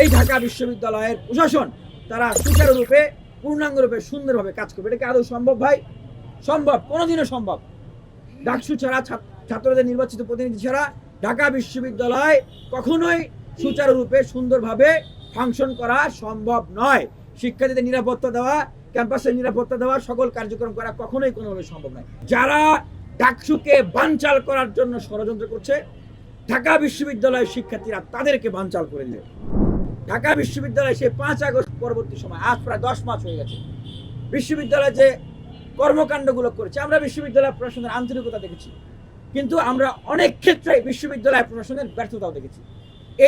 এই ঢাকা বিশ্ববিদ্যালয়ের প্রশাসন তারা সুচারুরূপে পূর্ণাঙ্গরূপে সুন্দরভাবে কাজ করবে। এটা কি আদৌ সম্ভব ভাই? সম্ভব? কোনোদিনও সম্ভব। ডাকসু ছাড়া, ছাত্রদের নির্বাচিত প্রতিনিধি ছাড়া ঢাকা বিশ্ববিদ্যালয় কখনোই সুচারুরূপে সুন্দরভাবে ফাংশন করা সম্ভব নয়। শিক্ষার্থীদের নিরাপত্তা দেওয়া, ক্যাম্পাসের নিরাপত্তা দেওয়া, সকল কার্যক্রম করা কখনোই কোনোভাবে সম্ভব নয়। যারা ডাকসুকে বানচাল করার জন্য ষড়যন্ত্র করছে, ঢাকা বিশ্ববিদ্যালয়ের শিক্ষার্থীরা তাদেরকে বানচাল করে দিল। ঢাকা বিশ্ববিদ্যালয় সে 5 আগস্ট পরবর্তী সময়, আজ প্রায় 10 মাস হয়ে গেছে, বিশ্ববিদ্যালয়ে যে কর্মকাণ্ডগুলো করেছে, আমরা বিশ্ববিদ্যালয় প্রশাসনের আন্তরিকতা দেখেছি, কিন্তু আমরা অনেক ক্ষেত্রে বিশ্ববিদ্যালয় প্রশাসনের ব্যর্থতাও দেখেছি।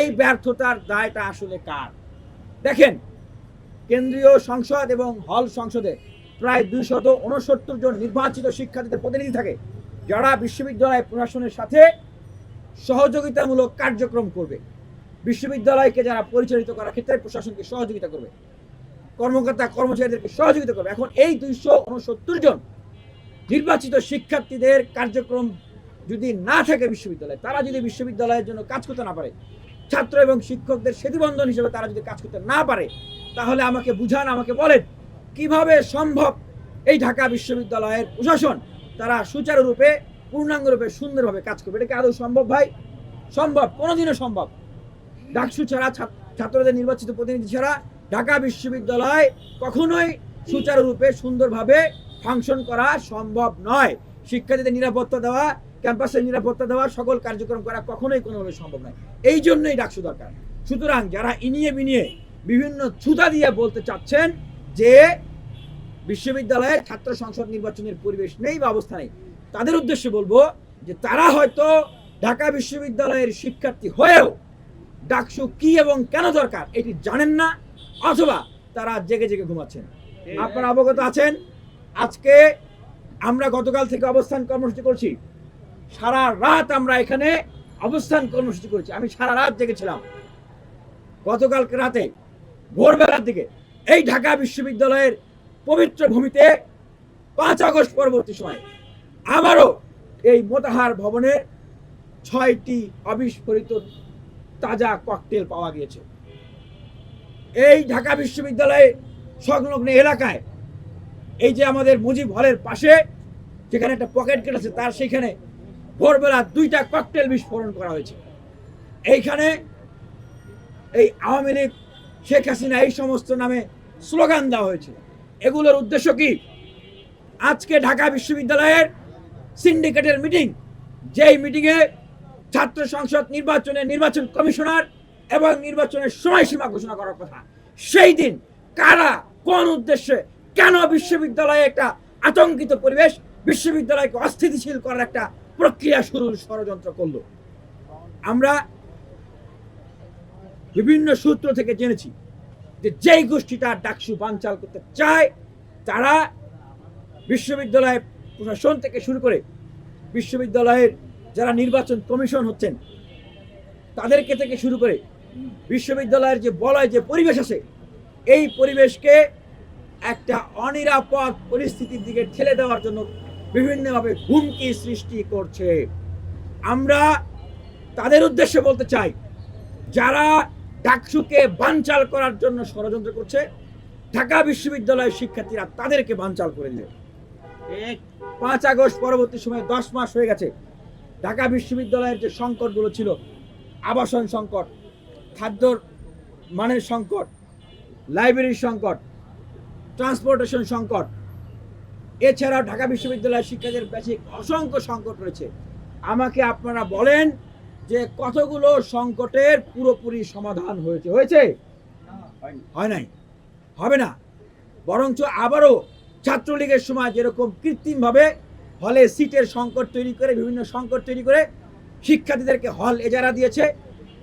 এই ব্যর্থতার দায়টা আসলে কার? দেখেন, কেন্দ্রীয় সংসদ এবং হল সংসদে প্রায় 269 জন নির্বাচিত শিক্ষার্থীদের প্রতিনিধি থাকে, যারা বিশ্ববিদ্যালয় প্রশাসনের সাথে সহযোগিতামূলক কার্যক্রম করবে, বিশ্ববিদ্যালয়কে যারা পরিচালিত করার ক্ষেত্রে প্রশাসনকে সহযোগিতা করবে, কর্মকর্তা কর্মচারীদেরকে সহযোগিতা করবে। এখন এই 269 জন নির্বাচিত শিক্ষার্থীদের কার্যক্রম যদি না থাকে বিশ্ববিদ্যালয়ে, তারা যদি বিশ্ববিদ্যালয়ের জন্য কাজ করতে না পারে, ছাত্র এবং শিক্ষকদের সেতুবন্ধন হিসেবে তারা যদি কাজ করতে না পারে, তাহলে আমাকে বুঝান, আমাকে বলেন কিভাবে সম্ভব এই ঢাকা বিশ্ববিদ্যালয়ের প্রশাসন তারা সুচারুরূপে পূর্ণাঙ্গরূপে সুন্দরভাবে কাজ করবে। এটা কি আদৌ সম্ভব ভাই? সম্ভব? কোনোদিনও সম্ভব। ডাকসু ছাড়া, ছাত্রদের নির্বাচিত প্রতিনিধি ছাড়া ঢাকা বিশ্ববিদ্যালয় কখনোই সুচারুরূপে সুন্দরভাবে ফাংশন করা সম্ভব নয়। শিক্ষার্থীদের নিরাপত্তা দেওয়া, ক্যাম্পাসের নিরাপত্তা দেওয়া, সকল কার্যক্রম করা কখনোই কোনোভাবে সম্ভব নয়। এই জন্যই ডাকসু দরকার। সুতরাং যারা ইনিয়ে বিনিয়ে বিভিন্ন ছুতা দিয়ে বলতে চাচ্ছেন যে বিশ্ববিদ্যালয়ের ছাত্র সংসদ নির্বাচনের পরিবেশ নেই বা অবস্থা নেই, তাদের উদ্দেশ্যে বলবো যে তারা হয়তো ঢাকা বিশ্ববিদ্যালয়ের শিক্ষার্থী হয়েও ডাকসু কি এবং কেন দরকার এটি জানেন না, অথবা তারা জেগে জেগে ঘুমাচ্ছেন। আপনারা অবগত আছেন, আজকে আমরা গতকাল থেকে অবস্থান কর্মসূচি করছি, সারা রাত আমরা এখানে অবস্থান কর্মসূচি করেছি। আমি সারা রাত জেগেছিলাম। গতকালকে রাতে ভোরবেলার দিকে এই ঢাকা বিশ্ববিদ্যালয়ের পবিত্র ভূমিতে 5 আগস্ট পরবর্তী সময় আবারও এই মোতাহার ভবনে 6টি অবিস্ফোরিত তাজা ককটেল পাওয়া গিয়েছে। এই ঢাকা বিশ্ববিদ্যালয়ে সংলগ্ন এলাকায়, এই যে আমাদের মুজিব হলের পাশে যেখানে একটা পকেট গেট আছে, তার সেখানে ভোরবেলা 2টা ককটেল বিস্ফোরণ করা হয়েছে। এইখানে এই আওয়ামী লীগ, শেখ হাসিনা এই সমস্ত নামে স্লোগান দেওয়া হয়েছে। এগুলোর উদ্দেশ্য কি? আজকে ঢাকা বিশ্ববিদ্যালয়ের সিন্ডিকেটের মিটিং, যেই মিটিংয়ে ছাত্র সংসদ নির্বাচনের নির্বাচন কমিশনার এবং নির্বাচনের সময়সীমা ঘোষণা করার কথা, সেই দিন কারা কোন উদ্দেশ্যে কেন বিশ্ববিদ্যালয়ে একটা আতঙ্কিত পরিবেশ, বিশ্ববিদ্যালয়কে অস্থিতিশীল করার একটা প্রক্রিয়া শুরুর ষড়যন্ত্র করলো? আমরা বিভিন্ন সূত্র থেকে জেনেছি যে যেই গোষ্ঠীটা ডাকসু বানচাল করতে চায়, তারা বিশ্ববিদ্যালয় প্রশাসন থেকে শুরু করে বিশ্ববিদ্যালয়ের যারা নির্বাচন কমিশন হচ্ছেন তাদেরকে থেকে শুরু করে বিশ্ববিদ্যালয়ের যে বলয়, যে পরিবেশ আছে, এই পরিবেশকে একটা অনিরাপদ পরিস্থিতির দিকে ঠেলে দেওয়ার জন্য বিভিন্নভাবে হুমকি সৃষ্টি করছে। আমরা তাদের উদ্দেশ্যে বলতে চাই, যারা ডাকসুকে বানচাল করার জন্য ষড়যন্ত্র করছে, ঢাকা বিশ্ববিদ্যালয়ের শিক্ষার্থীরা তাদেরকে বানচাল করে দিল। 5 আগস্ট পরবর্তী সময়ে 10 মাস হয়ে গেছে। ঢাকা বিশ্ববিদ্যালয়ের যে সংকটগুলো ছিল, আবাসন সংকট, খাদ্যর মানের সংকট, লাইব্রেরির সংকট, ট্রান্সপোর্টেশন সংকট, এছাড়াও ঢাকা বিশ্ববিদ্যালয়ের শিক্ষার্থীদের বেসিক অসংখ্য সংকট রয়েছে। আমাকে আপনারা বলেন যে কতগুলো সংকটের পুরোপুরি সমাধান হয়েছে? হয় নাই, হবে না। বরঞ্চ আবারও ছাত্রলীগের সময় যেরকম কৃত্রিমভাবে হলে সিটের সংকট তৈরি করে, বিভিন্ন সংকট তৈরি করে শিক্ষার্থীদেরকে হল এজারা দিয়েছে,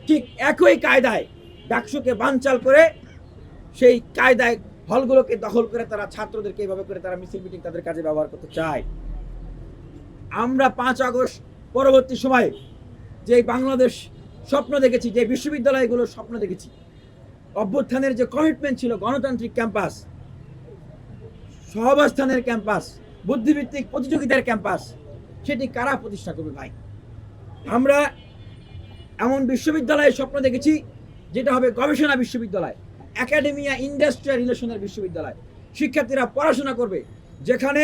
ঠিক একই কায়দায় ডাকসুকে বানচাল করে সেই কায়দায় হলগুলোকে দখল করে তারা ছাত্রদেরকে এইভাবে করে তারা মিছিল মিটিং তাদের কাজে ব্যবহার করতে চায়। আমরা 5 আগস্ট পরবর্তী সময়ে যে বাংলাদেশ স্বপ্ন দেখেছি, যে বিশ্ববিদ্যালয়গুলোর স্বপ্ন দেখেছি, অভ্যুত্থানের যে কমিটমেন্ট ছিল, গণতান্ত্রিক ক্যাম্পাস, সহাবস্থানের ক্যাম্পাস, বুদ্ধিভিত্তিক প্রতিযোগিতার ক্যাম্পাস, সেটি কারা প্রতিষ্ঠা করবে ভাই? আমরা এমন বিশ্ববিদ্যালয়ের স্বপ্ন দেখেছি যেটা হবে গবেষণা বিশ্ববিদ্যালয়, একাডেমিয়া ইন্ডাস্ট্রিয়াল রিলেশনের বিশ্ববিদ্যালয়। শিক্ষার্থীরা পড়াশোনা করবে, যেখানে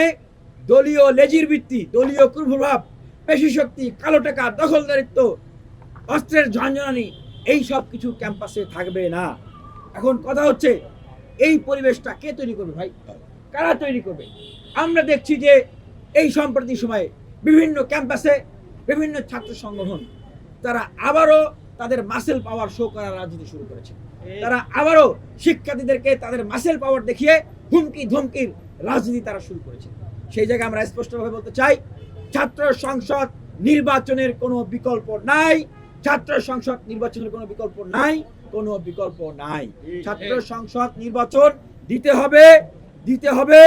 দলীয় লেজির ভিত্তি, দলীয় কুপ্রভাব, পেশি শক্তি, কালো টাকা, দখলদারিত্ব, অস্ত্রের ঝঞ্ঝনানি, এই সব কিছু ক্যাম্পাসে থাকবে না। এখন কথা হচ্ছে, এই পরিবেশটা কে তৈরি করবে ভাই? কারা তৈরি করবে? আমরা দেখছি যে এই সম্প্রতি সময়ে বিভিন্ন ক্যাম্পাসে বিভিন্ন ছাত্র সংগঠন তারা আবারও তাদের মাসেল পাওয়ার শো করার রাজনীতি শুরু করেছে। তারা আবারও শিক্ষার্থীদেরকে তাদের মাসেল পাওয়ার দেখিয়ে হুমকি ধমকির রাজনীতি তারা শুরু করেছে। সেই জায়গায় আমরা স্পষ্টভাবে বলতে চাই, ছাত্র সংসদ নির্বাচনের কোনো বিকল্প নাই। ছাত্র সংসদ নির্বাচনের কোনো বিকল্প নাই, কোনো বিকল্প নাই। ছাত্র সংসদ নির্বাচন দিতে হবে, দিতে হবে,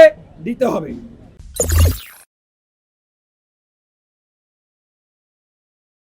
দিতে হবে।